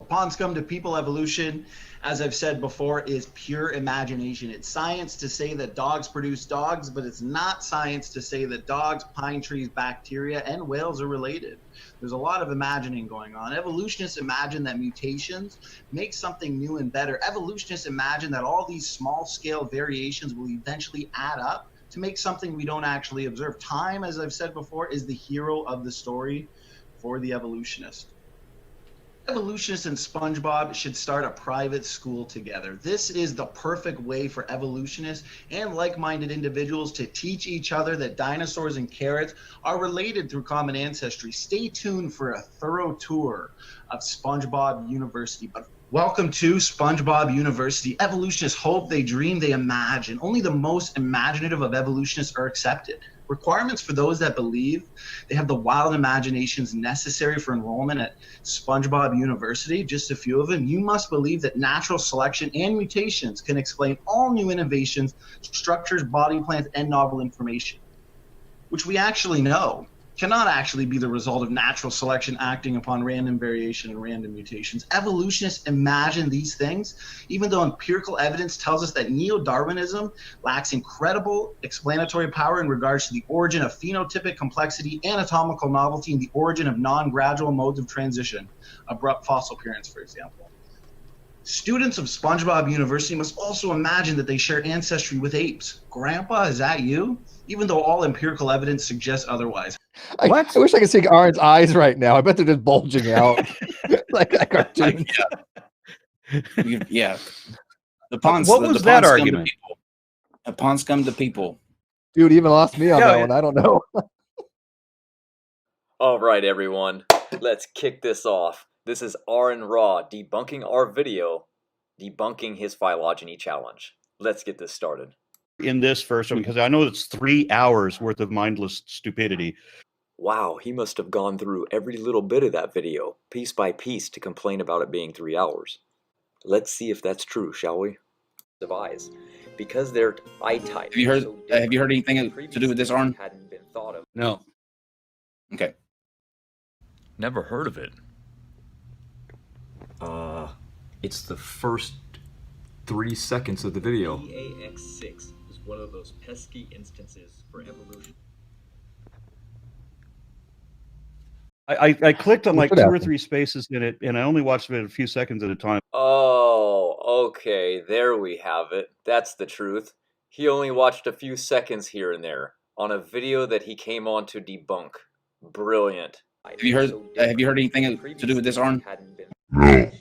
Upon scum to people evolution, as I've said before, is pure imagination. It's science to say that dogs produce dogs, but it's not science to say that dogs, pine trees, bacteria, and whales are related. There's a lot of imagining going on. Evolutionists imagine that mutations make something new and better. Evolutionists imagine that all these small-scale variations will eventually add up to make something we don't actually observe. Time, as I've said before, is the hero of the story for the evolutionist. Evolutionists and SpongeBob should start a private school together. This is the perfect way for evolutionists and like-minded individuals to teach each other that dinosaurs and carrots are related through common ancestry. Stay tuned for a thorough tour of SpongeBob University. But welcome to SpongeBob University. Evolutionists hope, they dream, they imagine. Only the most imaginative of evolutionists are accepted. Requirements for those that believe they have the wild imaginations necessary for enrollment at SpongeBob University, just a few of them. You must believe that natural selection and mutations can explain all new innovations, structures, body plans, and novel information, which we actually know cannot actually be the result of natural selection acting upon random variation and random mutations. Evolutionists imagine these things, even though empirical evidence tells us that neo-Darwinism lacks incredible explanatory power in regards to the origin of phenotypic complexity, anatomical novelty, and the origin of non-gradual modes of transition, abrupt fossil appearance, for example. Students of SpongeBob University must also imagine that they share ancestry with apes. Grandpa, is that you? Even though all empirical evidence suggests otherwise. I wish I could see Aaron's eyes right now. I bet they're just bulging out like that cartoon. Yeah. What was that argument? The pawns come to people. Dude, even lost me on that one. I don't know. All right, everyone. Let's kick this off. This is Aaron Raw debunking our video, debunking his phylogeny challenge. Let's get this started. In this first one, because I know it's 3 hours worth of mindless stupidity. Wow, he must have gone through every little bit of that video, piece by piece, to complain about it being 3 hours. Let's see if that's true, shall we? Eyes, because their eye type. Have you heard anything to do with this, Aaron? Hadn't been thought of. No. Okay. Never heard of it. It's the first 3 seconds of the video. EAX6 is one of those pesky instances for evolution. I clicked on like 2 or 3 spaces in it, and I only watched it a few seconds at a time. Oh, okay, there we have it. That's the truth. He only watched a few seconds here and there on a video that he came on to debunk. Brilliant. Have you heard anything to do with this, Aaron? No.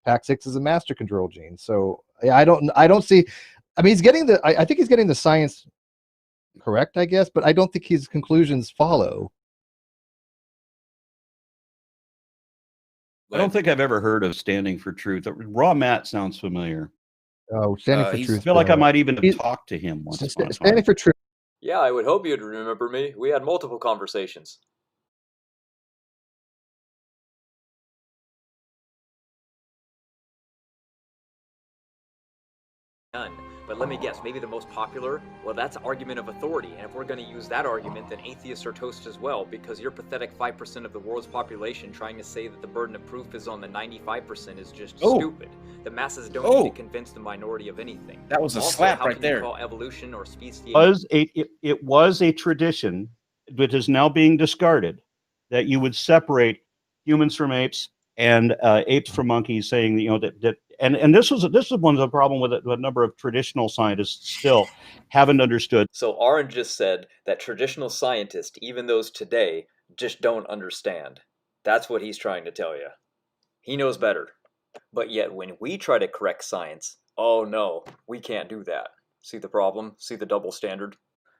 PAC6 is a master control gene, so yeah, I don't see. I mean, he's getting the. I think he's getting the science correct, I guess, but I don't think his conclusions follow. I don't think I've ever heard of Standing for Truth. Raw Matt sounds familiar. Oh, Standing for Truth. I feel like I might even have talked to him once. Standing for Truth. Yeah, I would hope you'd remember me. We had multiple conversations. None. But let me guess, maybe the most popular? Well, that's argument of authority, and if we're going to use that argument, then atheists are toast as well, because your pathetic 5% of the world's population trying to say that the burden of proof is on the 95% is just stupid. The masses don't need to convince the minority of anything. That was a also, slap how right can there. You call evolution or speciation? It was a tradition that is now being discarded, that you would separate humans from apes and apes from monkeys, saying that and this is one of the problem with a number of traditional scientists still haven't understood. So Aaron just said that traditional scientists, even those today, just don't understand. That's what he's trying to tell you. He knows better. But yet when we try to correct science, oh no, we can't do that. See the problem? See the double standard?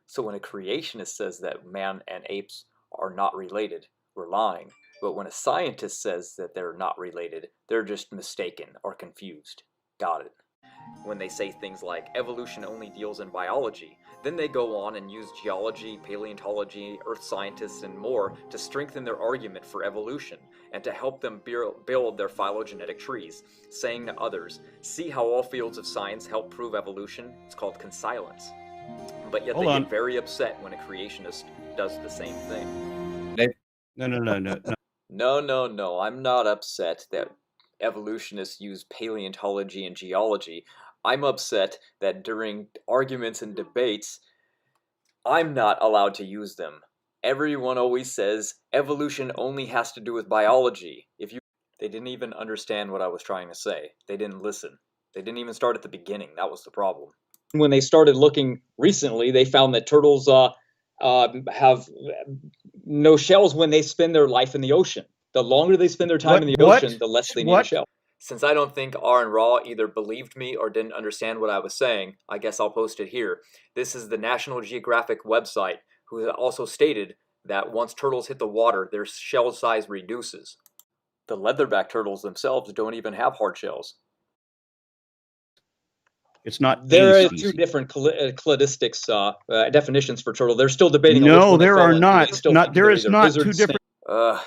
So when a creationist says that man and apes are not related, we're lying. But when a scientist says that they're not related, they're just mistaken or confused. Got it. When they say things like evolution only deals in biology, then they go on and use geology, paleontology, earth scientists, and more to strengthen their argument for evolution and to help them build their phylogenetic trees, saying to others, see how all fields of science help prove evolution? It's called conscience. But yet they get very upset when a creationist does the same thing. No. No. I'm not upset that evolutionists use paleontology and geology. I'm upset that during arguments and debates, I'm not allowed to use them. Everyone always says evolution only has to do with biology. They didn't even understand what I was trying to say. They didn't listen. They didn't even start at the beginning. That was the problem. When they started looking recently, they found that turtles have no shells when they spend their life in the ocean. The longer they spend their time in the ocean, the less they need a shell. Since I don't think R and Raw either believed me or didn't understand what I was saying, I guess I'll post it here. This is the National Geographic website, who also stated that once turtles hit the water, their shell size reduces. The leatherback turtles themselves don't even have hard shells. It's not. There are two different cladistics definitions for turtle. They're still debating. No, there are not. There is not two different.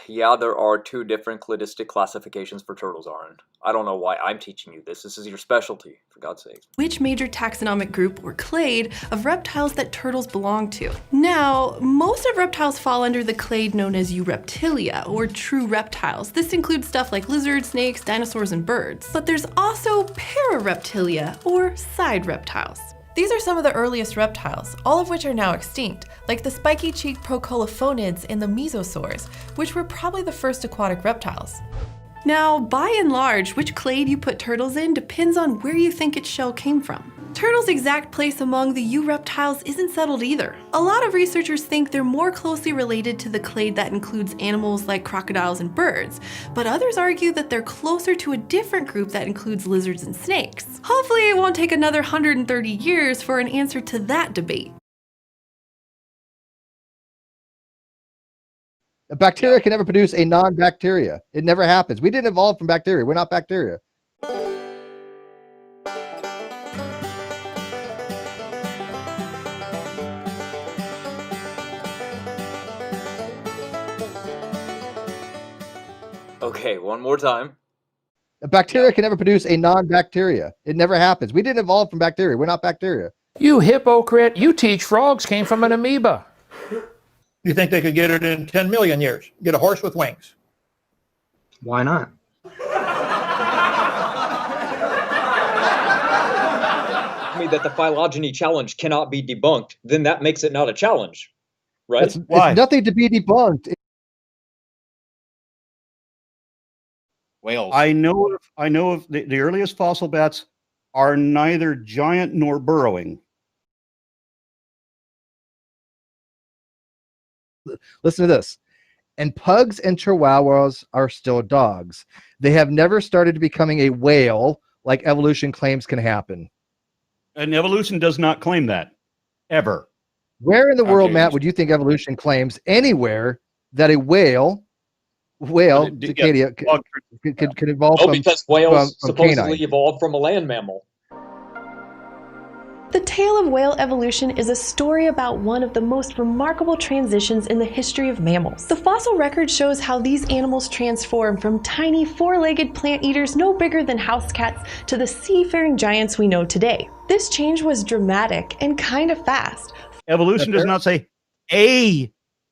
Yeah, there are two different cladistic classifications for turtles, Aaron. I don't know why I'm teaching you this. This is your specialty, for God's sakes. Which major taxonomic group or clade of reptiles that turtles belong to? Now, most of reptiles fall under the clade known as Eureptilia, or true reptiles. This includes stuff like lizards, snakes, dinosaurs, and birds. But there's also Parareptilia, or side reptiles. These are some of the earliest reptiles, all of which are now extinct, like the spiky-cheeked procolophonids and the mesosaurs, which were probably the first aquatic reptiles. Now, by and large, which clade you put turtles in depends on where you think its shell came from. Turtles' exact place among the Eureptiles isn't settled either. A lot of researchers think they're more closely related to the clade that includes animals like crocodiles and birds, but others argue that they're closer to a different group that includes lizards and snakes. Hopefully it won't take another 130 years for an answer to that debate. A bacteria can never produce a non-bacteria. It never happens. We didn't evolve from bacteria. We're not bacteria. Okay, one more time. A bacteria can never produce a non-bacteria. It never happens. We didn't evolve from bacteria. We're not bacteria. You hypocrite. You teach frogs came from an amoeba. You think they could get it in 10 million years? Get a horse with wings? Why not? Me that the phylogeny challenge cannot be debunked, then that makes it not a challenge, right? It's nothing to be debunked. Whales. I know of the earliest fossil bats are neither giant nor burrowing. Listen to this. And pugs and chihuahuas are still dogs. They have never started becoming a whale like evolution claims can happen. And evolution does not claim that, ever. Where in the world, Matt, would you think evolution claims anywhere that a whale, cicada, could evolve from? Because whales from supposedly canine. evolved from a land mammal. The tale of whale evolution is a story about one of the most remarkable transitions in the history of mammals. The fossil record shows how these animals transform from tiny four-legged plant eaters no bigger than house cats to the seafaring giants we know today. This change was dramatic and kind of fast. Evolution does not say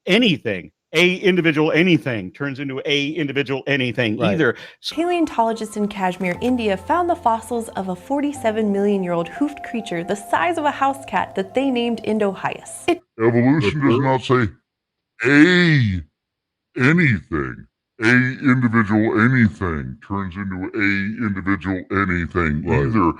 anything. A individual anything turns into a individual anything either. Paleontologists in Kashmir, India found the fossils of a 47-million-year-old hoofed creature the size of a house cat that they named Indohyus. Evolution does not say anything. A individual anything turns into a individual anything either.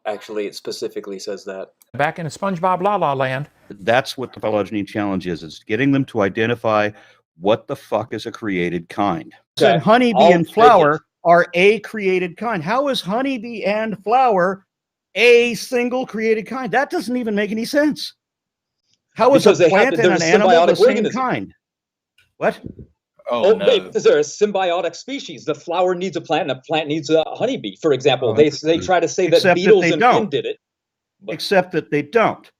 Actually, it specifically says that. Back in SpongeBob La La Land. That's what the phylogeny challenge is getting them to identify what the fuck is a created kind. Said honeybee and flower are a created kind. How is honeybee and flower a single created kind? That doesn't even make any sense. How is a plant and an animal the same kind? What? Oh, no. Because they're a symbiotic species. The flower needs a plant, and a plant needs a honeybee, for example. They try to say that beetles and wind did it. Except that they don't.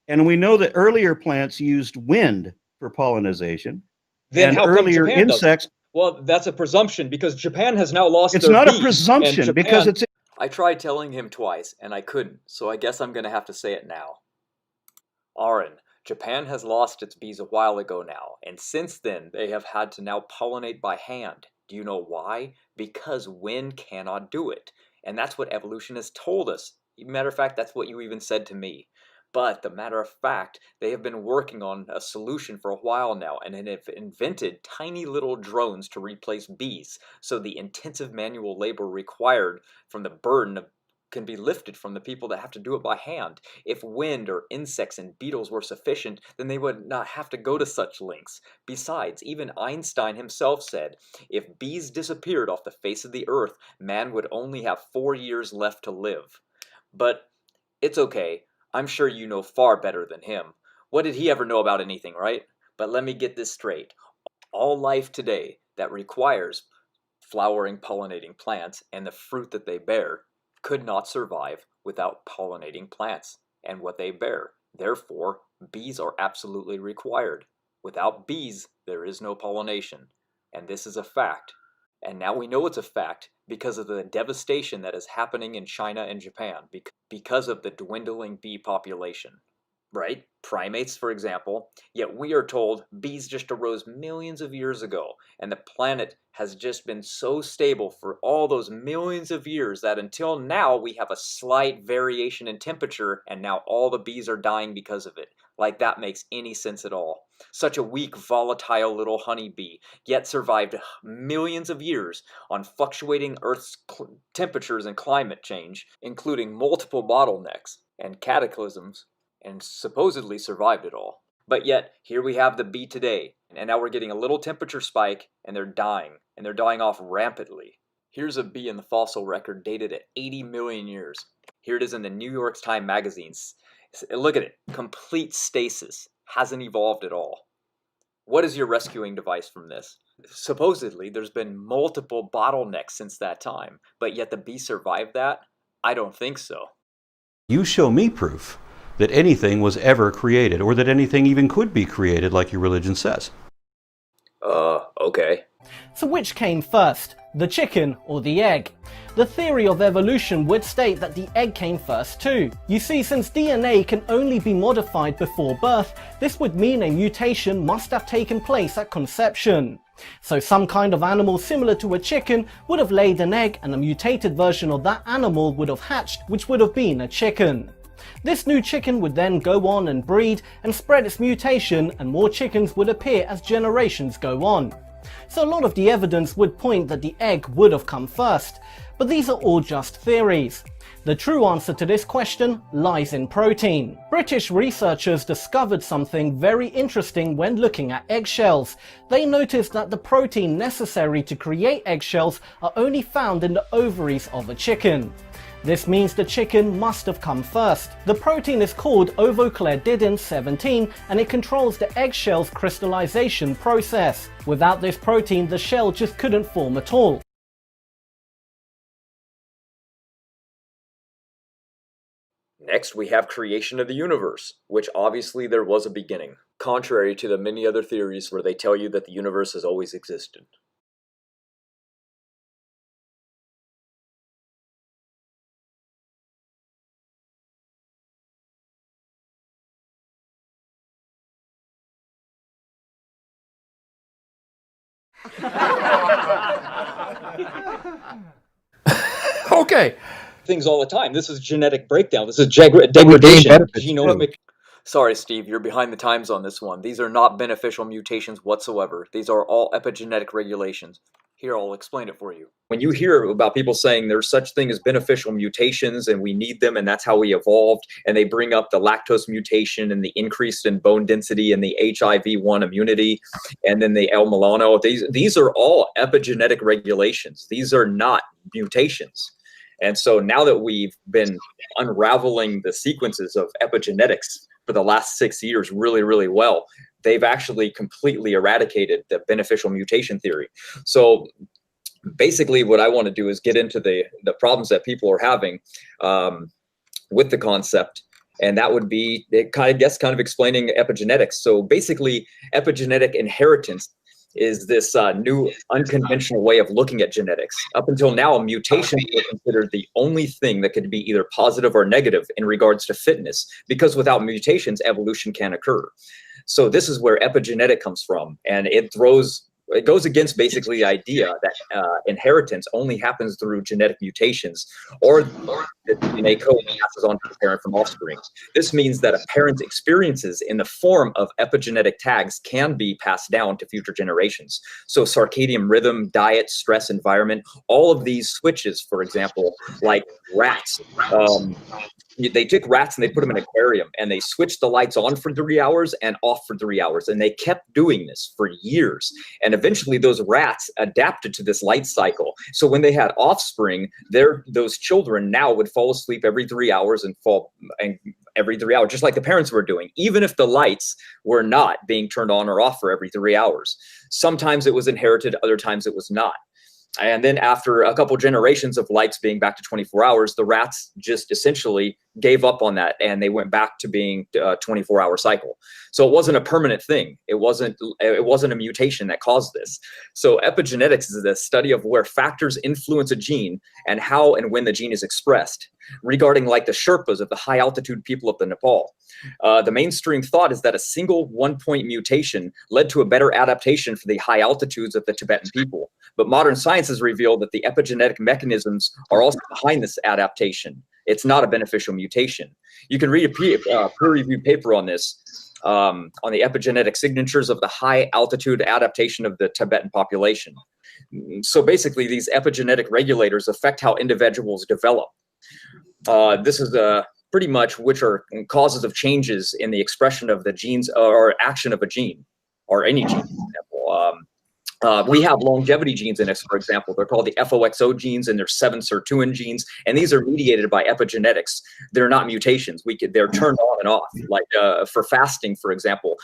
And we know that earlier plants used wind for pollination. Then and earlier insects. Well, that's a presumption because Japan has now lost it's their not bees, a presumption because it's. I tried telling him twice and I couldn't, so I guess I'm going to have to say it now. Aaron, Japan has lost its bees a while ago now, and since then they have had to now pollinate by hand. Do you know why? Because wind cannot do it. And that's what evolution has told us. Matter of fact, that's what you even said to me. But the matter of fact, they have been working on a solution for a while now and have invented tiny little drones to replace bees. So the intensive manual labor required from the burden can be lifted from the people that have to do it by hand. If wind or insects and beetles were sufficient, then they would not have to go to such lengths. Besides, even Einstein himself said, if bees disappeared off the face of the earth, man would only have 4 years left to live. But it's okay. I'm sure you know far better than him. What did he ever know about anything, right? But let me get this straight. All life today that requires flowering, pollinating plants and the fruit that they bear could not survive without pollinating plants and what they bear. Therefore, bees are absolutely required. Without bees, there is no pollination. And this is a fact. And now we know it's a fact because of the devastation that is happening in China and Japan because of the dwindling bee population. Right? Primates, for example. Yet we are told bees just arose millions of years ago, and the planet has just been so stable for all those millions of years that until now we have a slight variation in temperature, and now all the bees are dying because of it. Like that makes any sense at all. Such a weak, volatile little honeybee, yet survived millions of years on fluctuating Earth's temperatures and climate change, including multiple bottlenecks and cataclysms, and supposedly survived it all. But yet, here we have the bee today, and now we're getting a little temperature spike, and they're dying off rampantly. Here's a bee in the fossil record dated at 80 million years. Here it is in the New York Times magazines. Look at it, complete stasis, hasn't evolved at all. What is your rescuing device from this? Supposedly, there's been multiple bottlenecks since that time, but yet the bee survived that? I don't think so. You show me proof that anything was ever created, or that anything even could be created like your religion says. Okay. So which came first, the chicken or the egg? The theory of evolution would state that the egg came first too. You see, since DNA can only be modified before birth, this would mean a mutation must have taken place at conception. So some kind of animal similar to a chicken would have laid an egg, and a mutated version of that animal would have hatched, which would have been a chicken. This new chicken would then go on and breed and spread its mutation, and more chickens would appear as generations go on. So a lot of the evidence would point that the egg would have come first, but these are all just theories. The true answer to this question lies in protein. British researchers discovered something very interesting when looking at eggshells. They noticed that the protein necessary to create eggshells are only found in the ovaries of a chicken. This means the chicken must have come first. The protein is called ovocleididin 17, and it controls the eggshell's crystallization process. Without this protein, the shell just couldn't form at all. Next, we have creation of the universe, which obviously there was a beginning, contrary to the many other theories where they tell you that the universe has always existed. Okay. Things all the time. This is genetic breakdown. This is degradation. Genomic. Sorry, Steve, you're behind the times on this one. These are not beneficial mutations whatsoever. These are all epigenetic regulations. Here, I'll explain it for you. When you hear about people saying there's such thing as beneficial mutations and we need them and that's how we evolved, and they bring up the lactose mutation and the increase in bone density and the HIV-1 immunity and then the L. Milano, these are all epigenetic regulations. These are not mutations. And so now that we've been unraveling the sequences of epigenetics for the last 6 years really, really well, they've actually completely eradicated the beneficial mutation theory. So basically what I want to do is get into the problems that people are having with the concept. And that would be, kind of explaining epigenetics. So basically, epigenetic inheritance is this new unconventional way of looking at genetics. Up until now, mutations were considered the only thing that could be either positive or negative in regards to fitness, because without mutations, evolution can occur. So this is where epigenetic comes from, and it goes against basically the idea that inheritance only happens through genetic mutations, or the DNA code passes on to the parent from offspring. This means that a parent's experiences in the form of epigenetic tags can be passed down to future generations. So circadian rhythm, diet, stress, environment, all of these switches, for example, like rats, they took rats and they put them in an aquarium and they switched the lights on for 3 hours and off for 3 hours. And they kept doing this for years. And eventually those rats adapted to this light cycle. So when they had offspring, those children now would fall asleep every 3 hours and every 3 hours, just like the parents were doing, even if the lights were not being turned on or off for every 3 hours. Sometimes it was inherited, other times it was not. And then after a couple generations of lights being back to 24 hours, the rats just essentially gave up on that and they went back to being a 24-hour cycle. So it wasn't a permanent thing. It wasn't a mutation that caused this. So epigenetics is the study of where factors influence a gene and how and when the gene is expressed. Regarding like the Sherpas of the high altitude people of the Nepal, the mainstream thought is that a single 1-point mutation led to a better adaptation for the high altitudes of the Tibetan people. But modern science has revealed that the epigenetic mechanisms are also behind this adaptation. It's not a beneficial mutation. You can read a peer-reviewed paper on this, on the epigenetic signatures of the high altitude adaptation of the Tibetan population. So basically, these epigenetic regulators affect how individuals develop. This is pretty much which are causes of changes in the expression of the genes or action of a gene, or any gene, for example. We have longevity genes in us, for example. They're called the FOXO genes, and they're 7 sirtuin genes, and these are mediated by epigenetics. They're not mutations. They're turned on and off. Like for fasting, for example,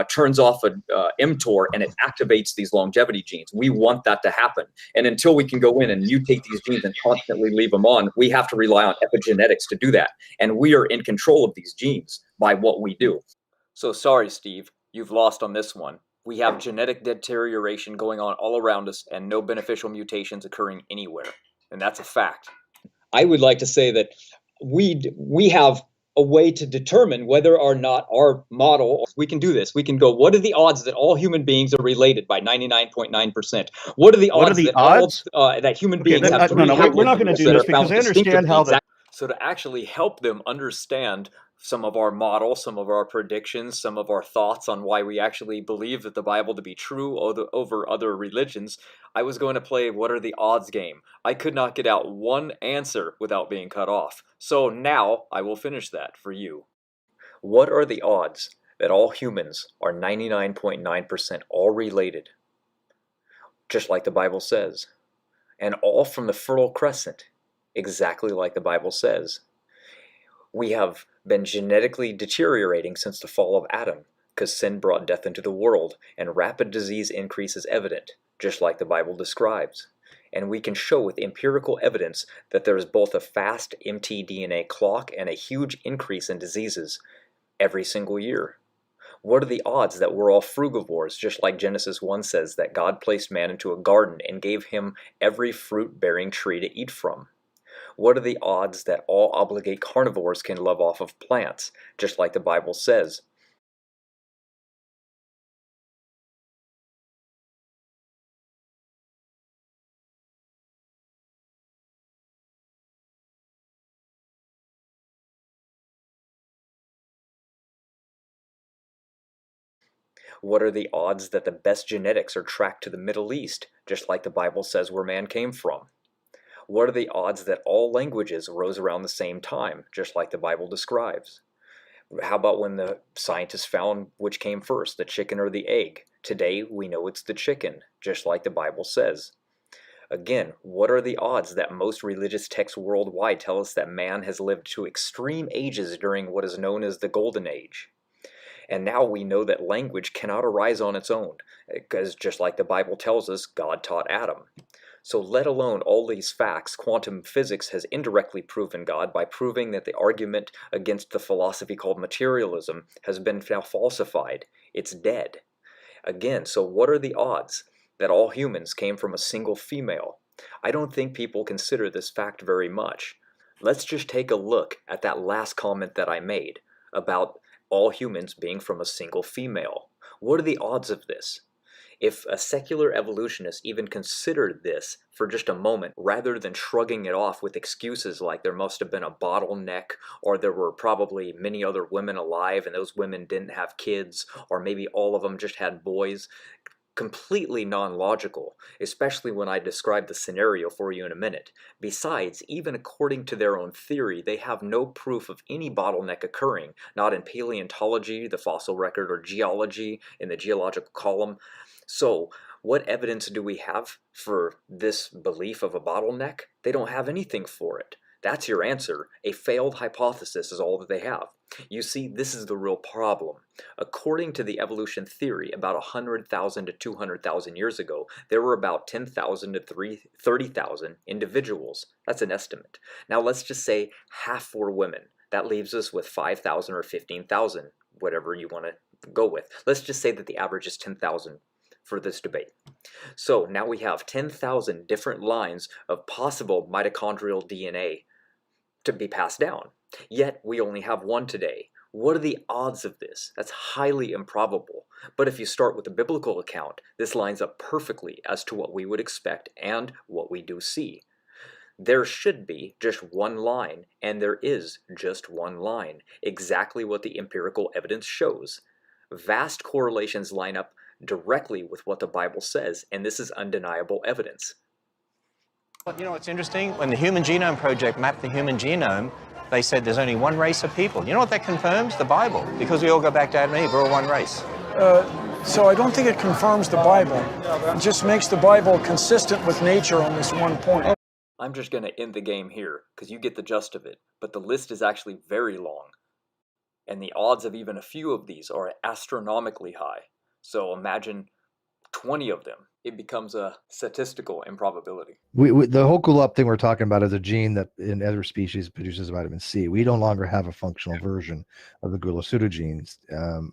turns off a mTOR, and it activates these longevity genes. We want that to happen, and until we can go in and mutate these genes and constantly leave them on, we have to rely on epigenetics to do that, and we are in control of these genes by what we do. So sorry, Steve, you've lost on this one. We have genetic deterioration going on all around us and no beneficial mutations occurring anywhere. And that's a fact. I would like to say that we have a way to determine whether or not our model, we can do this. We can go, what are the odds that all human beings are related by 99.9%? What are the odds that human beings have three haplogroups? We're not going to do this because I understand how that. So to actually help them understand some of our models, some of our predictions, some of our thoughts on why we actually believe that the Bible to be true over other religions, I was going to play What Are the Odds game. I could not get out one answer without being cut off. So now I will finish that for you. What are the odds that all humans are 99.9% all related? Just like the Bible says. And all from the Fertile Crescent. Exactly like the Bible says. We have been genetically deteriorating since the fall of Adam, because sin brought death into the world, and rapid disease increase is evident, just like the Bible describes. And we can show with empirical evidence that there is both a fast mtDNA clock and a huge increase in diseases every single year. What are the odds that we're all frugivores, just like Genesis 1 says that God placed man into a garden and gave him every fruit-bearing tree to eat from? What are the odds that all obligate carnivores can live off of plants, just like the Bible says? What are the odds that the best genetics are tracked to the Middle East, just like the Bible says where man came from? What are the odds that all languages arose around the same time, just like the Bible describes? How about when the scientists found which came first, the chicken or the egg? Today, we know it's the chicken, just like the Bible says. Again, what are the odds that most religious texts worldwide tell us that man has lived to extreme ages during what is known as the Golden Age? And now we know that language cannot arise on its own, because just like the Bible tells us, God taught Adam. So let alone all these facts, quantum physics has indirectly proven God by proving that the argument against the philosophy called materialism has been now falsified. It's dead. Again, so what are the odds that all humans came from a single female? I don't think people consider this fact very much. Let's just take a look at that last comment that I made about all humans being from a single female. What are the odds of this? If a secular evolutionist even considered this for just a moment, rather than shrugging it off with excuses like there must have been a bottleneck, or there were probably many other women alive and those women didn't have kids, or maybe all of them just had boys, completely non-logical, especially when I describe the scenario for you in a minute. Besides, even according to their own theory, they have no proof of any bottleneck occurring, not in paleontology, the fossil record, or geology, in the geological column. So, what evidence do we have for this belief of a bottleneck? They don't have anything for it. That's your answer. A failed hypothesis is all that they have. You see, this is the real problem. According to the evolution theory, about 100,000 to 200,000 years ago, there were about 10,000 to 30,000 individuals. That's an estimate. Now let's just say half were women. That leaves us with 5,000 or 15,000, whatever you want to go with. Let's just say that the average is 10,000 for this debate. So now we have 10,000 different lines of possible mitochondrial DNA to be passed down. Yet we only have one today. What are the odds of this? That's highly improbable. But if you start with the biblical account, this lines up perfectly as to what we would expect and what we do see. There should be just one line, and there is just one line. Exactly what the empirical evidence shows. Vast correlations line up directly with what the Bible says, and this is undeniable evidence. Well, you know what's interesting? When the Human Genome Project mapped the human genome, they said there's only one race of people. You know what that confirms? The Bible. Because we all go back to Adam and Eve, we're all one race. So I don't think it confirms the Bible. It just makes the Bible consistent with nature on this one point. I'm just going to end the game here, because you get the gist of it, but the list is actually very long. And the odds of even a few of these are astronomically high. So imagine 20 of them. It becomes a statistical improbability. The whole gulab thing we're talking about is a gene that in other species produces vitamin C. We no longer have a functional version of the gula pseudogenes.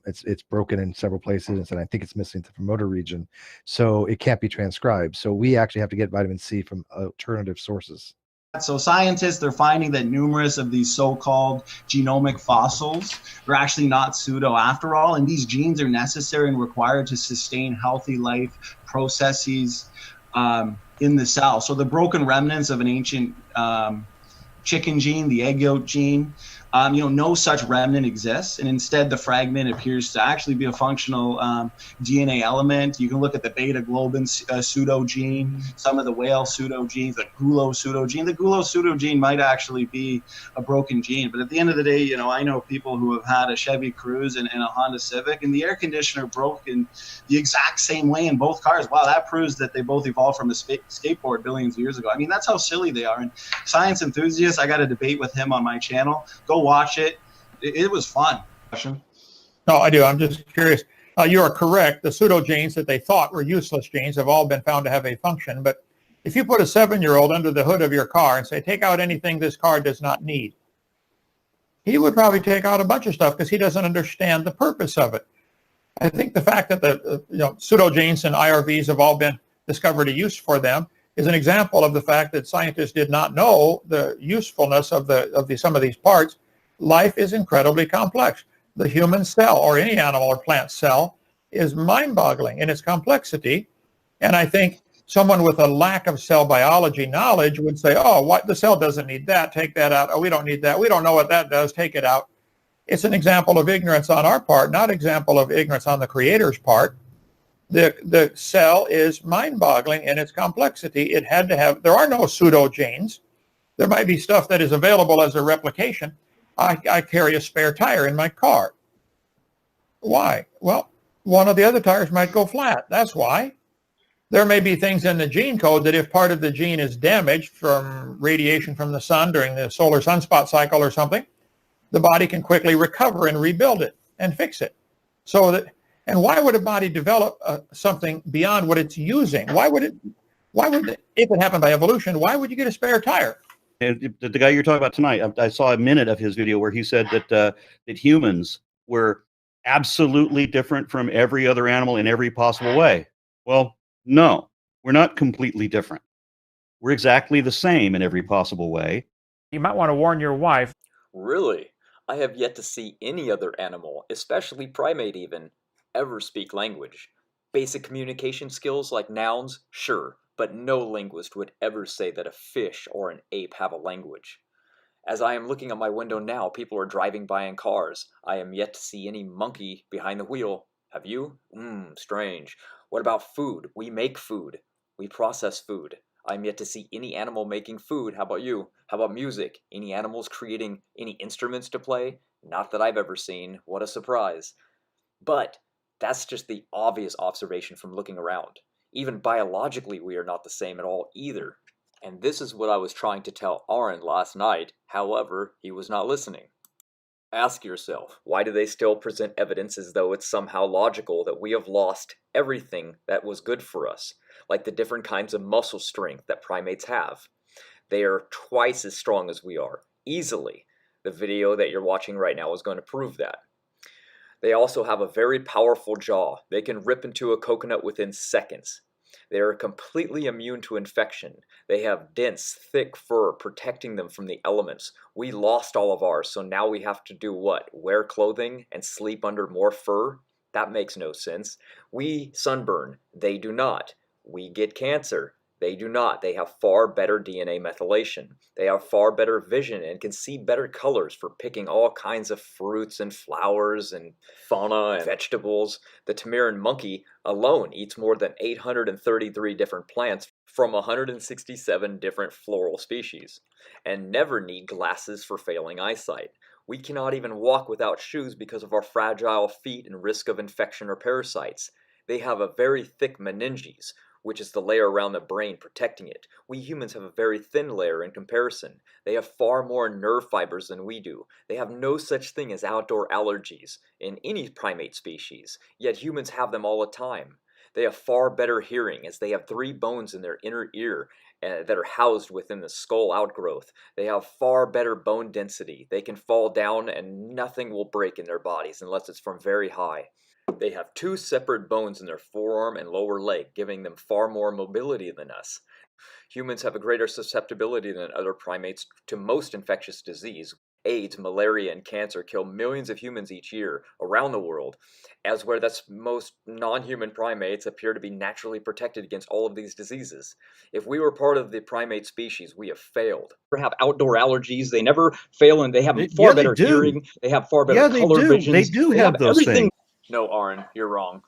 It's broken in several places, and I think it's missing the promoter region, so it can't be transcribed. So we actually have to get vitamin C from alternative sources. So scientists, they're finding that numerous of these so-called genomic fossils are actually not pseudo after all, and these genes are necessary and required to sustain healthy life processes in the cell. So the broken remnants of an ancient chicken gene, the egg yolk gene, no such remnant exists, and instead the fragment appears to actually be a functional DNA element. You can look at the beta globin pseudogene, some of the whale pseudogenes, the gulo pseudogene. The gulo pseudogene might actually be a broken gene, but at the end of the day, I know people who have had a Chevy Cruze and a Honda Civic, and the air conditioner broke in the exact same way in both cars. Wow, that proves that they both evolved from a skateboard billions of years ago. I mean, that's how silly they are. And science enthusiasts, I got a debate with him on my channel. Go watch it. It was fun. No, I do. I'm just curious. You are correct. The pseudogenes that they thought were useless genes have all been found to have a function. But if you put a 7-year-old under the hood of your car and say, take out anything this car does not need, he would probably take out a bunch of stuff because he doesn't understand the purpose of it. I think the fact that the pseudogenes and IRVs have all been discovered a use for them is an example of the fact that scientists did not know the usefulness of some of these parts. Life is incredibly complex. The human cell, or any animal or plant cell, is mind-boggling in its complexity. And I think someone with a lack of cell biology knowledge would say, oh, the cell doesn't need that, take that out. Oh, we don't need that. We don't know what that does, take it out. It's an example of ignorance on our part, not example of ignorance on the creator's part. The cell is mind-boggling in its complexity. It had to have, there are no pseudogenes. There might be stuff that is available as a replication. I carry a spare tire in my car. Why? Well, one of the other tires might go flat. That's why. There may be things in the gene code that if part of the gene is damaged from radiation from the sun during the solar sunspot cycle or something, the body can quickly recover and rebuild it and fix it. And why would a body develop something beyond what it's using? If it happened by evolution, why would you get a spare tire? And the guy you're talking about tonight, I saw a minute of his video where he said that humans were absolutely different from every other animal in every possible way? Well, no, we're not completely different. We're exactly the same in every possible way. You might want to warn your wife. Really? I have yet to see any other animal, especially primate even, ever speak language. Basic communication skills like nouns, sure, but no linguist would ever say that a fish or an ape have a language. As I am looking out my window now, people are driving by in cars. I am yet to see any monkey behind the wheel. Have you? Strange. What about food? We make food. We process food. I'm yet to see any animal making food. How about you? How about music? Any animals creating any instruments to play? Not that I've ever seen. What a surprise. But that's just the obvious observation from looking around. Even biologically, we are not the same at all either. And this is what I was trying to tell Aaron last night. However, he was not listening. Ask yourself, why do they still present evidence as though it's somehow logical that we have lost everything that was good for us, like the different kinds of muscle strength that primates have? They are twice as strong as we are, easily. The video that you're watching right now is going to prove that. They also have a very powerful jaw. They can rip into a coconut within seconds. They are completely immune to infection. They have dense, thick fur protecting them from the elements. We lost all of ours, so now we have to do what? Wear clothing and sleep under more fur? That makes no sense. We sunburn. They do not. We get cancer. They do not. They have far better DNA methylation. They have far better vision and can see better colors for picking all kinds of fruits and flowers and fauna and vegetables. The Tamarin monkey alone eats more than 833 different plants from 167 different floral species, and never need glasses for failing eyesight. We cannot even walk without shoes because of our fragile feet and risk of infection or parasites. They have a very thick meninges, which is the layer around the brain protecting it. We humans have a very thin layer in comparison. They have far more nerve fibers than we do. They have no such thing as outdoor allergies in any primate species, yet humans have them all the time. They have far better hearing, as they have 3 bones in their inner ear that are housed within the skull outgrowth. They have far better bone density. They can fall down and nothing will break in their bodies unless it's from very high. They have 2 separate bones in their forearm and lower leg, giving them far more mobility than us. Humans have a greater susceptibility than other primates to most infectious disease. AIDS, malaria, and cancer kill millions of humans each year around the world, as where that's most non-human primates appear to be naturally protected against all of these diseases. If we were part of the primate species, we have failed. They have outdoor allergies. They never fail, and they have far better hearing. They have far better color vision. They do have those everything. things. No, Aaron, you're wrong.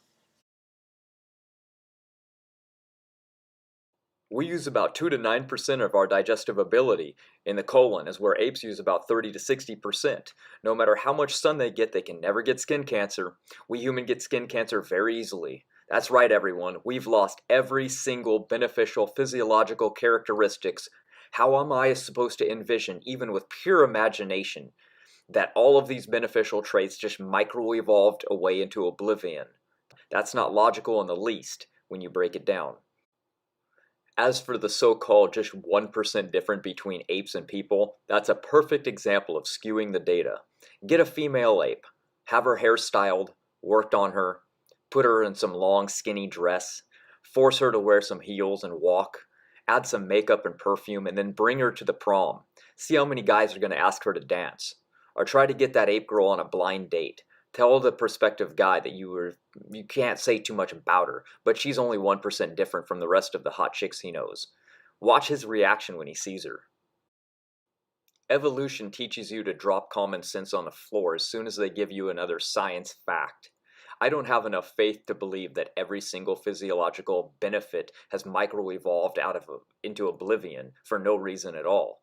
We use about 2 to 9% of our digestive ability in the colon, as where apes use about 30 to 60%. No matter how much sun they get, they can never get skin cancer. We humans get skin cancer very easily. That's right, everyone. We've lost every single beneficial physiological characteristics. How am I supposed to envision, even with pure imagination, that all of these beneficial traits just micro-evolved away into oblivion? That's not logical in the least when you break it down. As for the so-called just 1% difference between apes and people, that's a perfect example of skewing the data. Get a female ape, have her hair styled, worked on her, put her in some long skinny dress, force her to wear some heels and walk, add some makeup and perfume, and then bring her to the prom. See how many guys are going to ask her to dance. Or try to get that ape girl on a blind date. Tell the prospective guy that you can't say too much about her, but she's only 1% different from the rest of the hot chicks he knows. Watch his reaction when he sees her. Evolution teaches you to drop common sense on the floor as soon as they give you another science fact. I don't have enough faith to believe that every single physiological benefit has micro-evolved into oblivion for no reason at all.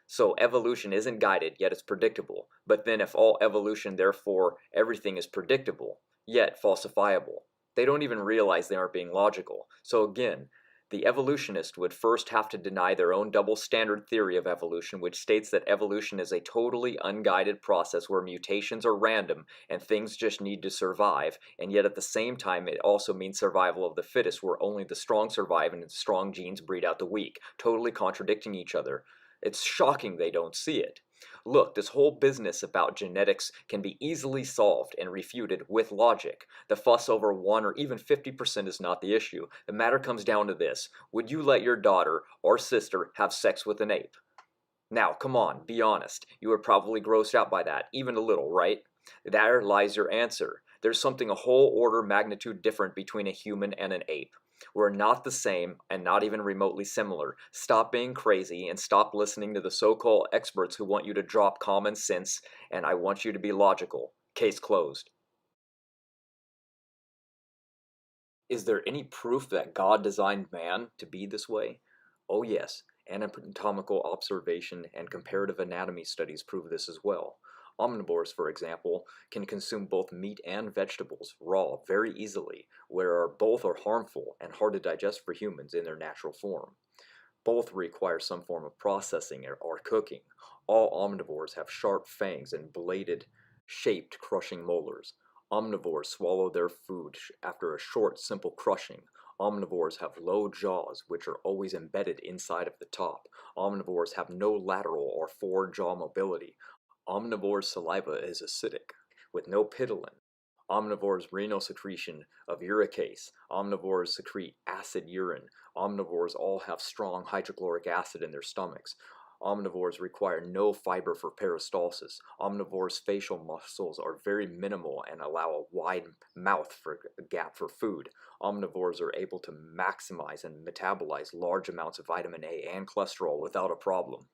So evolution isn't guided, yet it's predictable. But then if all evolution, therefore everything is predictable, yet falsifiable, they don't even realize they aren't being logical. So again, the evolutionist would first have to deny their own double standard theory of evolution, which states that evolution is a totally unguided process where mutations are random and things just need to survive, and yet at the same time it also means survival of the fittest, where only the strong survive and the strong genes breed out the weak, totally contradicting each other. It's shocking they don't see it. Look, this whole business about genetics can be easily solved and refuted with logic. The fuss over 1 or even 50% is not the issue. The matter comes down to this. Would you let your daughter or sister have sex with an ape? Now, come on, be honest. You were probably grossed out by that, even a little, right? There lies your answer. There's something a whole order magnitude different between a human and an ape. We're not the same and not even remotely similar. Stop being crazy and stop listening to the so-called experts who want you to drop common sense, and I want you to be logical. Case closed. Is there any proof that God designed man to be this way? Oh yes, anatomical observation and comparative anatomy studies prove this as well. Omnivores, for example, can consume both meat and vegetables raw very easily, where both are harmful and hard to digest for humans in their natural form. Both require some form of processing or cooking. All omnivores have sharp fangs and bladed, shaped crushing molars. Omnivores swallow their food after a short, simple crushing. Omnivores have low jaws, which are always embedded inside of the top. Omnivores have no lateral or forward jaw mobility. Omnivore's saliva is acidic, with no pidolin. Omnivores' renal secretion of uricase. Omnivores secrete acid urine. Omnivores all have strong hydrochloric acid in their stomachs. Omnivores require no fiber for peristalsis. Omnivores' facial muscles are very minimal and allow a wide mouth for a gap for food. Omnivores are able to maximize and metabolize large amounts of vitamin A and cholesterol without a problem.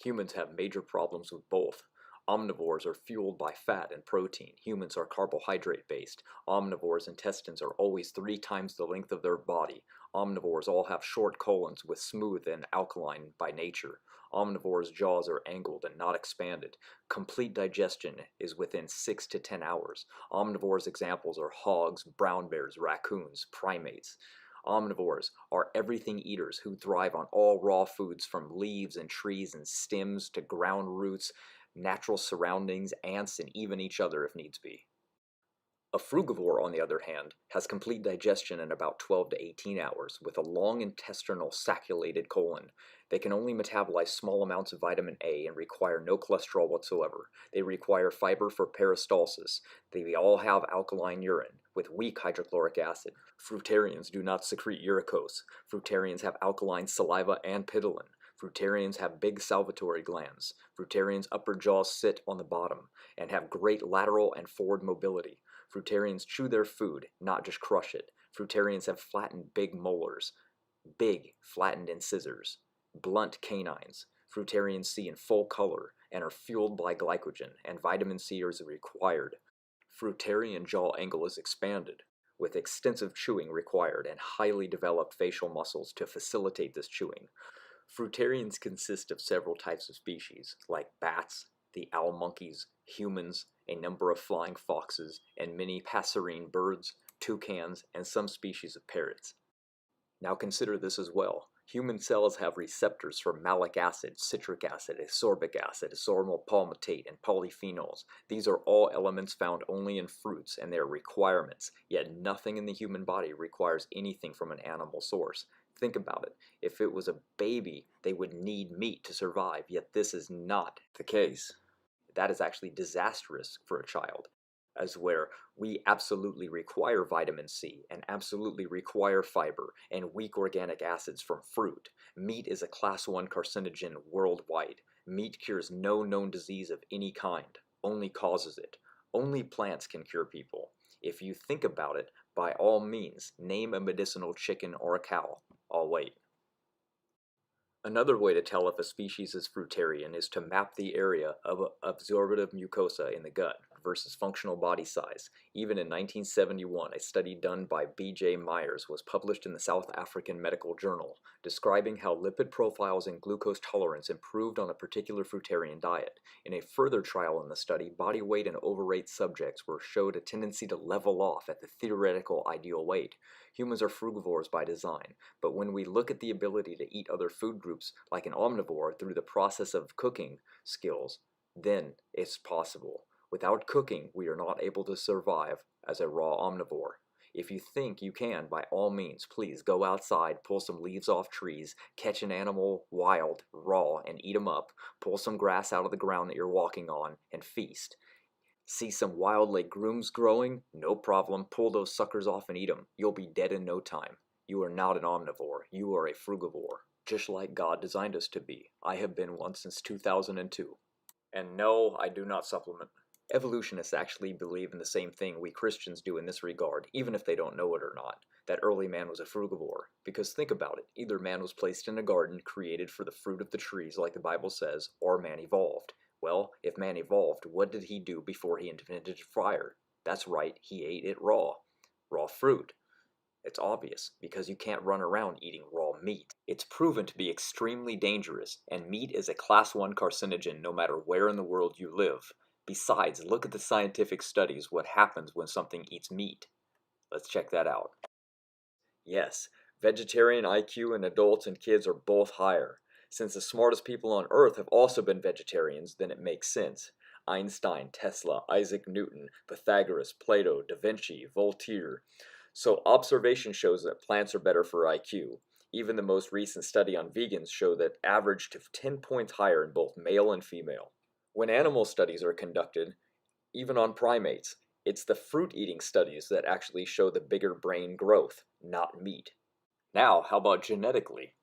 Humans have major problems with both. Omnivores are fueled by fat and protein. Humans are carbohydrate-based. Omnivores' intestines are always 3 times the length of their body. Omnivores all have short colons with smooth and alkaline by nature. Omnivores' jaws are angled and not expanded. Complete digestion is within 6 to 10 hours. Omnivores' examples are hogs, brown bears, raccoons, primates. Omnivores are everything eaters who thrive on all raw foods from leaves and trees and stems to ground roots, natural surroundings, ants, and even each other if needs be. A frugivore, on the other hand, has complete digestion in about 12 to 18 hours, with a long intestinal sacculated colon. They can only metabolize small amounts of vitamin A and require no cholesterol whatsoever. They require fiber for peristalsis. They all have alkaline urine, with weak hydrochloric acid. Fruitarians do not secrete uricose. Fruitarians have alkaline saliva and pidolin. Fruitarians have big salivatory glands. Fruitarians' upper jaws sit on the bottom and have great lateral and forward mobility. Fruitarians chew their food, not just crush it. Fruitarians have flattened big molars, big flattened incisors, blunt canines. Fruitarians see in full color and are fueled by glycogen, and vitamin C is required. Fruitarian jaw angle is expanded, with extensive chewing required and highly developed facial muscles to facilitate this chewing. Fruitarians consist of several types of species, like bats, the owl monkeys, humans, a number of flying foxes, and many passerine birds, toucans, and some species of parrots. Now consider this as well. Human cells have receptors for malic acid, citric acid, ascorbic acid, ascorbyl palmitate, and polyphenols. These are all elements found only in fruits, and they are requirements, yet nothing in the human body requires anything from an animal source. Think about it. If it was a baby, they would need meat to survive, yet this is not the case. That is actually disastrous for a child, as where we absolutely require vitamin C and absolutely require fiber and weak organic acids from fruit. Meat is a class 1 carcinogen worldwide. Meat cures no known disease of any kind, only causes it. Only plants can cure people. If you think about it, by all means, name a medicinal chicken or a cow. I'll wait. Another way to tell if a species is fruitarian is to map the area of absorptive mucosa in the gut versus functional body size. Even in 1971, a study done by B.J. Myers was published in the South African Medical Journal, describing how lipid profiles and glucose tolerance improved on a particular fruitarian diet. In a further trial in the study, body weight and overweight subjects showed a tendency to level off at the theoretical ideal weight. Humans are frugivores by design, but when we look at the ability to eat other food groups like an omnivore through the process of cooking skills, then it's possible. Without cooking, we are not able to survive as a raw omnivore. If you think you can, by all means, please go outside, pull some leaves off trees, catch an animal wild, raw, and eat them up. Pull some grass out of the ground that you're walking on and feast. See some wild legumes growing? No problem. Pull those suckers off and eat them. You'll be dead in no time. You are not an omnivore. You are a frugivore, just like God designed us to be. I have been one since 2002. And no, I do not supplement. Evolutionists actually believe in the same thing we Christians do in this regard, even if they don't know it or not, that early man was a frugivore. Because think about it, either man was placed in a garden, created for the fruit of the trees like the Bible says, or man evolved. Well, if man evolved, what did he do before he invented fire? That's right, he ate it raw. Raw fruit. It's obvious, because you can't run around eating raw meat. It's proven to be extremely dangerous, and meat is a class 1 carcinogen no matter where in the world you live. Besides, look at the scientific studies what happens when something eats meat. Let's check that out. Yes, vegetarian IQ in adults and kids are both higher. Since the smartest people on Earth have also been vegetarians, then it makes sense. Einstein, Tesla, Isaac Newton, Pythagoras, Plato, Da Vinci, Voltaire. So observation shows that plants are better for IQ. Even the most recent study on vegans show that averaged to 10 points higher in both male and female. When animal studies are conducted, even on primates, it's the fruit-eating studies that actually show the bigger brain growth, not meat. Now, how about genetically?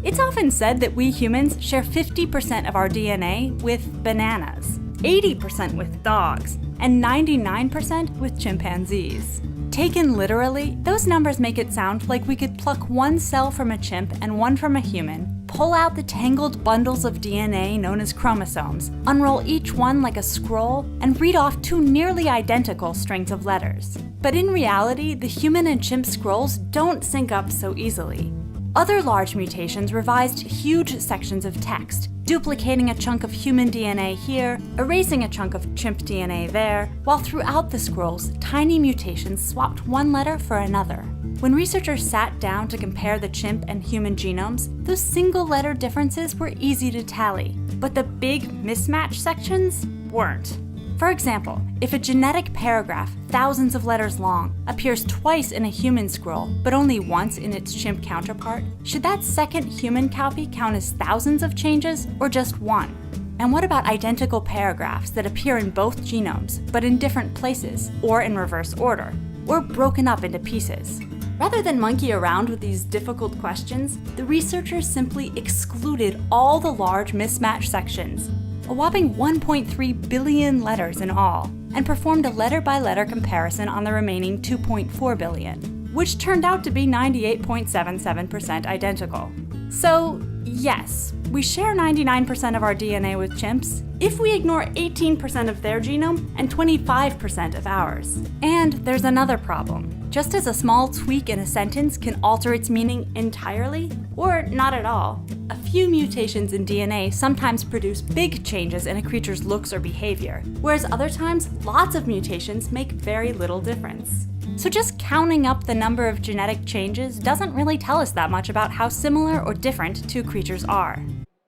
It's often said that we humans share 50% of our DNA with bananas, 80% with dogs, and 99% with chimpanzees. Taken literally, those numbers make it sound like we could pluck one cell from a chimp and one from a human, pull out the tangled bundles of DNA known as chromosomes, unroll each one like a scroll, and read off 2 nearly identical strings of letters. But in reality, the human and chimp scrolls don't sync up so easily. Other large mutations revised huge sections of text, duplicating a chunk of human DNA here, erasing a chunk of chimp DNA there, while throughout the scrolls, tiny mutations swapped one letter for another. When researchers sat down to compare the chimp and human genomes, those single-letter differences were easy to tally, but the big mismatch sections weren't. For example, if a genetic paragraph, thousands of letters long, appears twice in a human scroll, but only once in its chimp counterpart, should that second human copy count as thousands of changes, or just one? And what about identical paragraphs that appear in both genomes, but in different places, or in reverse order, or broken up into pieces? Rather than monkey around with these difficult questions, the researchers simply excluded all the large mismatch sections, a whopping 1.3 billion letters in all, and performed a letter-by-letter comparison on the remaining 2.4 billion, which turned out to be 98.77% identical. So, yes, we share 99% of our DNA with chimps if we ignore 18% of their genome and 25% of ours. And there's another problem. Just as a small tweak in a sentence can alter its meaning entirely, or not at all, a few mutations in DNA sometimes produce big changes in a creature's looks or behavior, whereas other times, lots of mutations make very little difference. So just counting up the number of genetic changes doesn't really tell us that much about how similar or different 2 creatures are.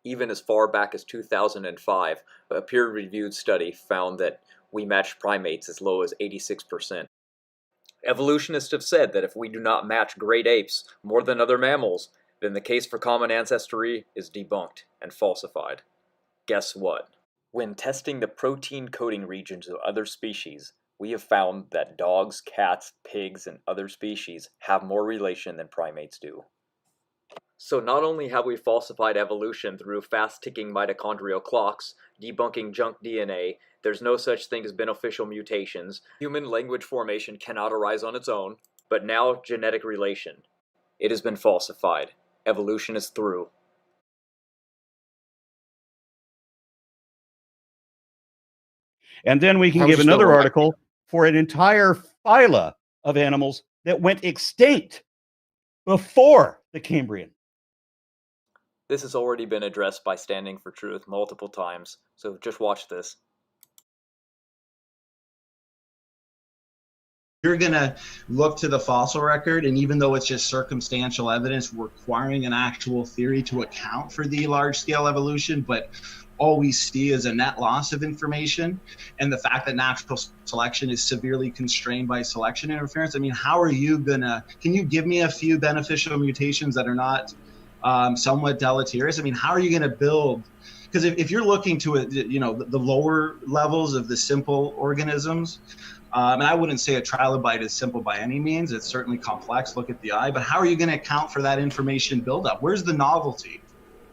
Even as far back as 2005, a peer-reviewed study found that we matched primates as low as 86%. Evolutionists have said that if we do not match great apes more than other mammals, then the case for common ancestry is debunked and falsified. Guess what? When testing the protein coding regions of other species, we have found that dogs, cats, pigs, and other species have more relation than primates do. So not only have we falsified evolution through fast-ticking mitochondrial clocks, debunking junk DNA, there's no such thing as beneficial mutations, human language formation cannot arise on its own, but now genetic relation. It has been falsified. Evolution is through. And then we can give another article for an entire phyla of animals that went extinct before the Cambrian. This has already been addressed by Standing for Truth multiple times, so just watch this. You're going to look to the fossil record, and even though it's just circumstantial evidence requiring an actual theory to account for the large-scale evolution, but all we see is a net loss of information, and the fact that natural selection is severely constrained by selection interference. I mean, how are you gonna, can you give me a few beneficial mutations that are not somewhat deleterious? I mean, how are you gonna build, because if you're looking to the lower levels of the simple organisms, and I wouldn't say a trilobite is simple by any means, it's certainly complex, look at the eye, but how are you gonna account for that information buildup? Where's the novelty?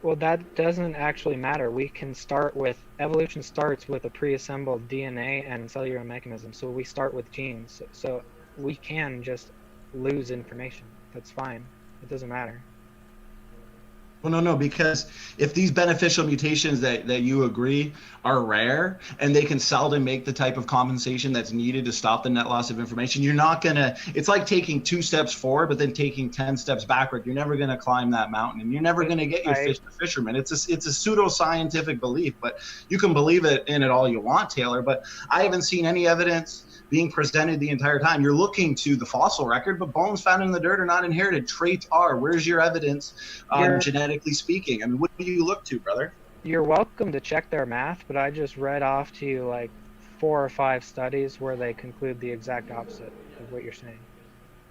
Well, that doesn't actually matter. We can start with, evolution starts with a pre-assembled DNA and cellular mechanism. So we start with genes. So we can just lose information. That's fine. It doesn't matter. Well, no, because if these beneficial mutations that you agree are rare and they can seldom make the type of compensation that's needed to stop the net loss of information, you're not gonna, it's like taking 2 steps forward but then taking 10 steps backward. You're never gonna climb that mountain, and you're never gonna get your fish to fisherman. It's a pseudo-scientific belief, but you can believe in it all you want, Taylor, but I haven't seen any evidence being presented the entire time. You're looking to the fossil record, but bones found in the dirt are not inherited. Traits are. Where's your evidence, genetically speaking? I mean, what do you look to, brother? You're welcome to check their math, but I just read off to you like 4 or 5 studies where they conclude the exact opposite of what you're saying.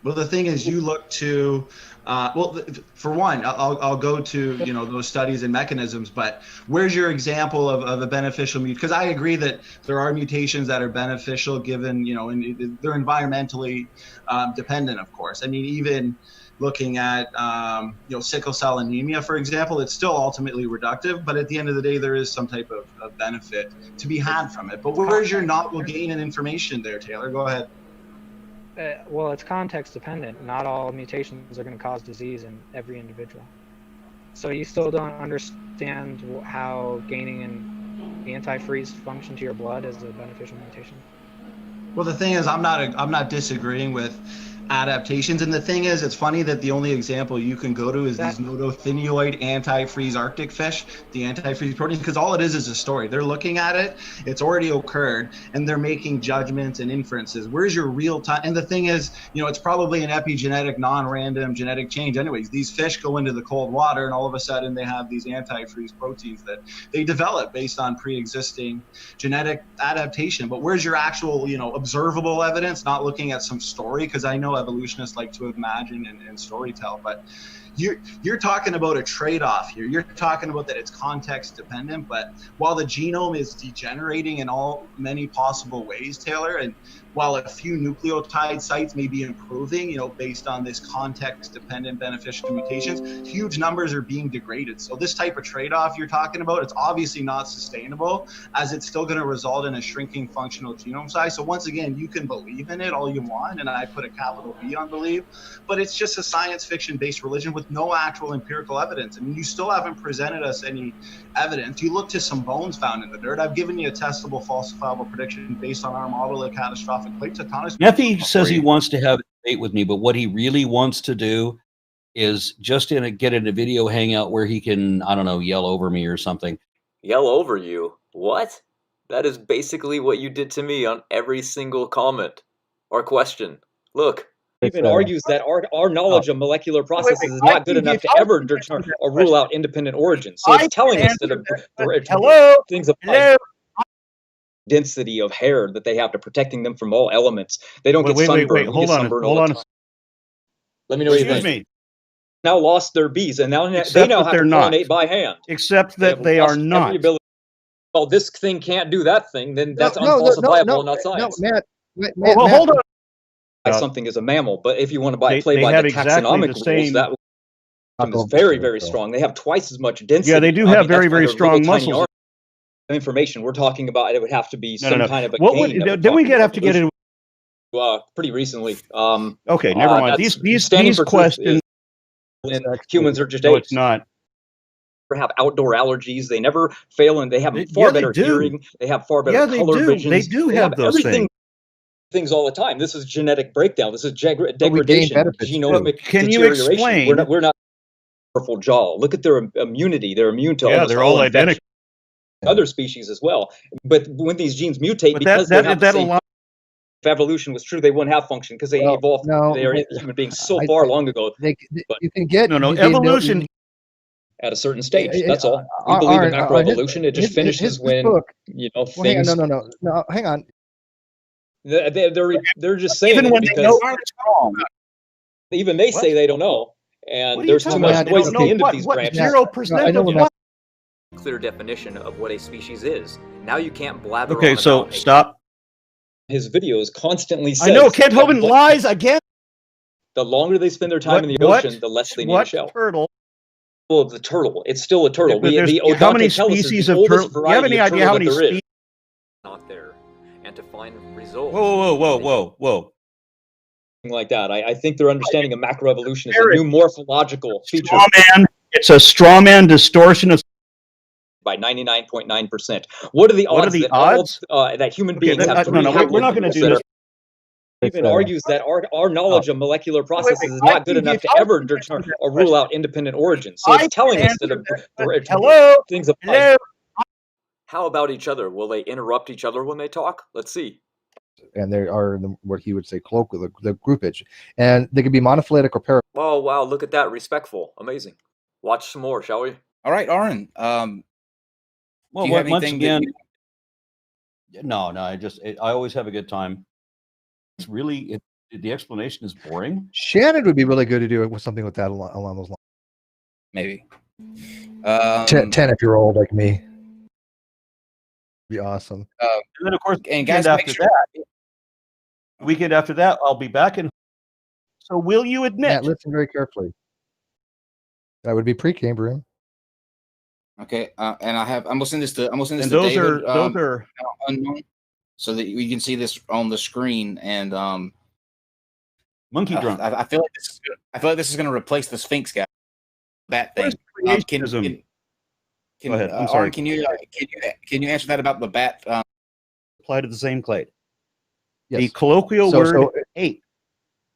Well, the thing is, you look to, well, for one, I'll go to, those studies and mechanisms, but where's your example of a beneficial mutation? Because I agree that there are mutations that are beneficial given, and they're environmentally dependent, of course. I mean, even looking at, sickle cell anemia, for example, it's still ultimately reductive, but at the end of the day, there is some type of benefit to be had from it. But where's your novel gain in information there, Taylor? Go ahead. Well, it's context dependent. Not all mutations are going to cause disease in every individual. So you still don't understand how gaining an antifreeze function to your blood is a beneficial mutation? Well, the thing is, I'm not disagreeing with adaptations, and the thing is, it's funny that the only example you can go to is these notothinioid antifreeze Arctic fish, the antifreeze proteins, because all it is a story. They're looking at it, it's already occurred, and they're making judgments and inferences. Where's your real time? And the thing is, it's probably an epigenetic, non-random genetic change anyways. These fish go into the cold water, and all of a sudden they have these antifreeze proteins that they develop based on pre-existing genetic adaptation. But where's your actual, observable evidence? Not looking at some story, because I know evolutionists like to imagine and storytell, but you're talking about a trade-off here. You're talking about that it's context dependent, but while the genome is degenerating in many possible ways, Taylor, and while a few nucleotide sites may be improving, based on this context-dependent beneficial mutations, huge numbers are being degraded. So this type of trade-off you're talking about, it's obviously not sustainable, as it's still going to result in a shrinking functional genome size. So once again, you can believe in it all you want, and I put a capital B on believe, but it's just a science fiction-based religion with no actual empirical evidence. I mean, you still haven't presented us any evidence. You look to some bones found in the dirt. I've given you a testable, falsifiable prediction based on our model of catastrophic plate tectonics. Nephi says he wants to have a debate with me, but what he really wants to do is just get in a video hangout where he can, I don't know, yell over me or something. Yell over you? What? That is basically what you did to me on every single comment or question. Look. Even argues that our knowledge of molecular processes is not good enough to ever determine or rule out independent origins. So it's telling us that things of density of hair that they have to protecting them from all elements. They don't get sunburned. Hold on. Let me know what you think. Now lost their bees, and now they now have to pollinate by hand. Except that they are not. Well, this thing can't do that thing. Then that's unfalsifiable, not science. No, Matt, well, hold on. Something is a mammal, but if you want to play by the taxonomic rules, that is very, very strong. They have twice as much density. Yeah, they do have very, very strong muscles. Information we're talking about, it would have to be some kind of a gain. Then we have to get into pretty recently. Okay, never mind. These questions. And humans are just apes. No, it's not. Have outdoor allergies. They never fail, and they have far better hearing. They have far better color vision. They do have those things all the time. This is genetic breakdown. This is degradation, genomic Can you deterioration. explain? We're not powerful jaw. Look at their immunity. They're immune to they're all identical. Other species as well. But when these genes mutate, because if evolution was true, they wouldn't have function because they evolved. They are human beings so far long ago. You can get evolution. at a certain stage. That's all. We believe in macroevolution. It just finishes when things. No. Hang on. They're just saying even it when because they know it's wrong. Even they say they don't know, and there's too much noise at the end of these branches. 0% of what? Clear definition of what a species is. Now you can't blather. Okay, on so about stop. His videos constantly says. I know Kent Hovind lies again. The longer they spend their time in the ocean, the less they need a shell. Turtle? Well, the turtle. It's still a turtle. How many species of turtle? Do you have any idea how many species? Not there, and to find results. Whoa. Like that. I think their understanding of macroevolution is a new morphological feature. It's a straw man distortion of by 99.9%. What are the odds that human beings have three we're not going to do this. Even argues that our knowledge of molecular processes is not good enough to ever determine or rule out independent origins. So it's telling us that things apply. How about each other? Will they interrupt each other when they talk? Let's see. And they are what he would say colloquial, the groupage, and they can be monophyletic or paraphyletic. Oh wow! Look at that, respectful, amazing. Watch some more, shall we? All right, Aaron. Well, once again, no. I always have a good time. It's really the explanation is boring. Shannon would be really good to do it with something with that along those lines. Maybe 10 if you're old like me. Be awesome. And then of course, and guys, weekend after that, I'll be back in. So will you admit? Yeah, listen very carefully. That would be pre-Cambrian. Okay, and I'm gonna send this to those David. Those are unknown, so that we can see this on the screen. And monkey drunk. I feel like this is gonna replace the Sphinx guy. Bat thing. Go ahead. I'm sorry. Can you answer that about the bat? Apply to the same clade. Yes. The colloquial word ape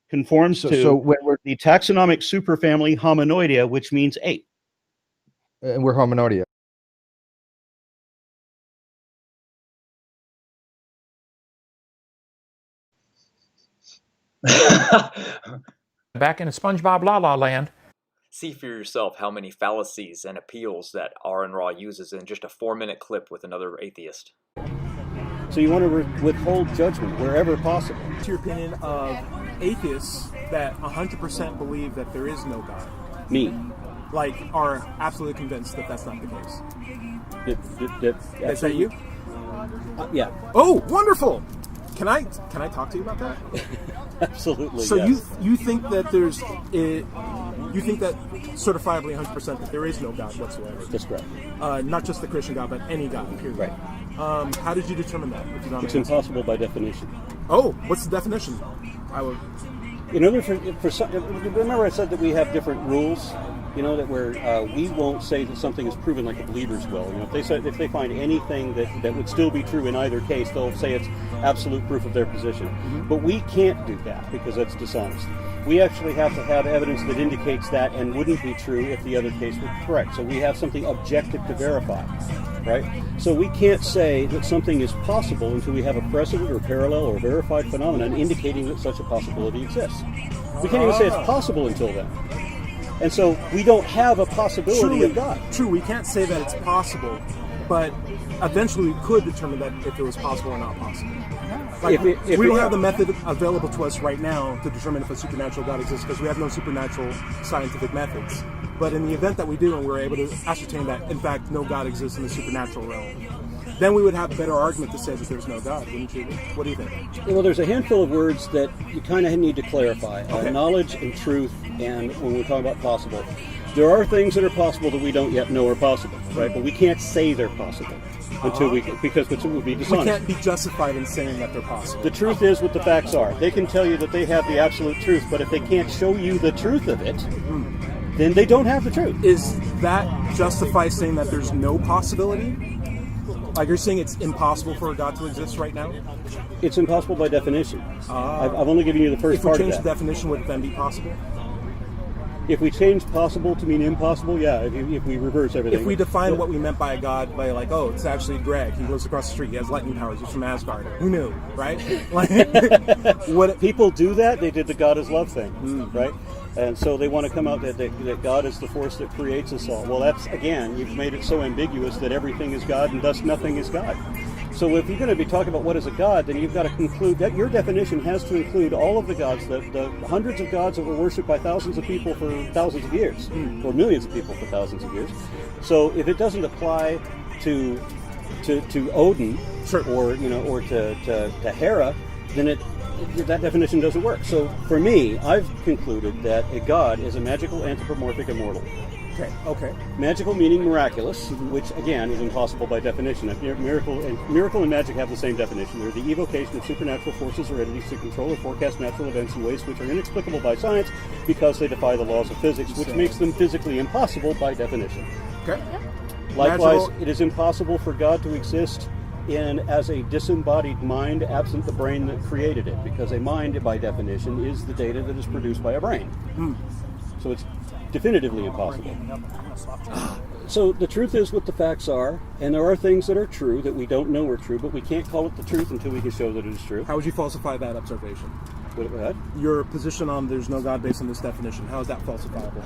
conforms to the taxonomic superfamily Hominoidea, which means ape. And we're Hominoidea. Back in SpongeBob La La Land. See for yourself how many fallacies and appeals that Aaron Ra uses in just a 4-minute clip with another atheist. So you want to withhold judgment wherever possible. What's your opinion of atheists that 100% believe that there is no God? Me. Like, are absolutely convinced that that's not the case? Is that you? Yeah. Oh, wonderful! Can I talk to you about that? Absolutely. So yes. you think that you think that certifiably 100% that there is no God whatsoever? That's correct. Not just the Christian God, but any God. Period. Right. How did you determine that? If you don't It's impossible by definition. Oh, what's the definition? In order for some, remember I said that we have different rules. You know, that we won't say that something is proven like the believers will. You know, if they find anything that would still be true in either case, they'll say it's absolute proof of their position. Mm-hmm. But we can't do that because that's dishonest. We actually have to have evidence that indicates that and wouldn't be true if the other case were correct. So we have something objective to verify, right? So we can't say that something is possible until we have a precedent or parallel or verified phenomenon indicating that such a possibility exists. We can't even say it's possible until then. And so we don't have a possibility of God. True, we can't say that it's possible, but eventually we could determine that if it was possible or not possible. Like, we don't have the method available to us right now to determine if a supernatural God exists because we have no supernatural scientific methods. But in the event that we do and we're able to ascertain that, in fact, no God exists in the supernatural realm, then we would have a better argument to say that there's no God, wouldn't you? What do you think? Well, there's a handful of words that you kind of need to clarify. Knowledge and truth, and when we're talking about possible. There are things that are possible that we don't yet know are possible, right? But we can't say they're possible until because it would be dishonest. We can't be justified in saying that they're possible. The truth is what the facts are. They can tell you that they have the absolute truth, but if they can't show you the truth of it, then they don't have the truth. Is that justify saying that there's no possibility? Like you're saying it's impossible for a God to exist right now? It's impossible by definition. I've only given you the first part of that. If we change the definition, would it then be possible? If we change possible to mean impossible, yeah, if we reverse everything. If we define what we meant by a God by like, oh, it's actually Greg. He lives across the street. He has lightning powers. He's from Asgard. Who knew, right? Like, what people do that, they did the God is love thing, right? And so they want to come out that God is the force that creates us all. Well, that's, again, you've made it so ambiguous that everything is God and thus nothing is God. So if you're going to be talking about what is a God, then you've got to conclude that your definition has to include all of the gods, the hundreds of gods that were worshipped by thousands of people for thousands of years, or millions of people for thousands of years. So if it doesn't apply to Odin, or to Hera, then that definition doesn't work. So for me, I've concluded that a god is a magical, anthropomorphic, immortal. Okay. Magical meaning miraculous, which again is impossible by definition. Miracle and magic have the same definition. They're the evocation of supernatural forces or entities to control or forecast natural events in ways which are inexplicable by science because they defy the laws of physics, which makes them physically impossible by definition. Okay. Likewise, it is impossible for God to exist as a disembodied mind absent the brain that created it, because a mind, by definition, is the data that is produced by a brain. So it's definitively impossible. So the truth is what the facts are, and there are things that are true that we don't know are true, but we can't call it the truth until we can show that it is true. How would you falsify that observation? What? Your position on there's no God based on this definition, how is that falsifiable?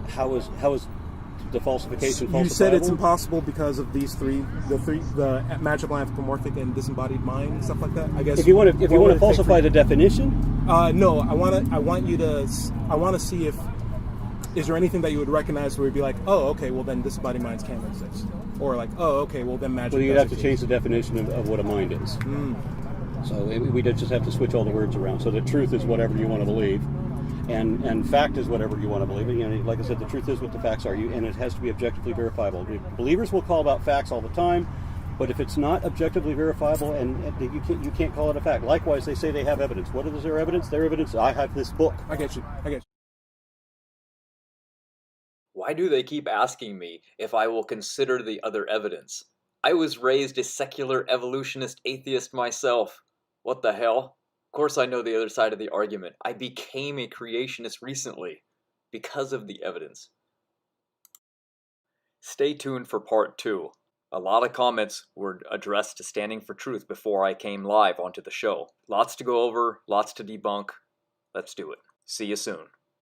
How is the falsification falsifiable? You said it's impossible because of these the magical, anthropomorphic, and disembodied mind and stuff like that. I guess if you want to falsify the definition, no, I want to see if is there anything that you would recognize where you'd be like, oh, okay, well then disembodied minds can't exist, or like, oh, okay, well then magic. Well, you'd have to change the definition of what a mind is. So we just have to switch all the words around. So the truth is whatever you want to believe. And fact is whatever you want to believe. And like I said, the truth is what the facts are, and it has to be objectively verifiable. Believers will call out facts all the time, but if it's not objectively verifiable, and you can't call it a fact. Likewise, they say they have evidence. What is their evidence? Their evidence, I have this book. I get you. Why do they keep asking me if I will consider the other evidence? I was raised a secular evolutionist atheist myself. What the hell? Of course I know the other side of the argument. I became a creationist recently because of the evidence. Stay tuned for part 2. A lot of comments were addressed to Standing for Truth before I came live onto the show. Lots to go over, lots to debunk. Let's do it. See you soon.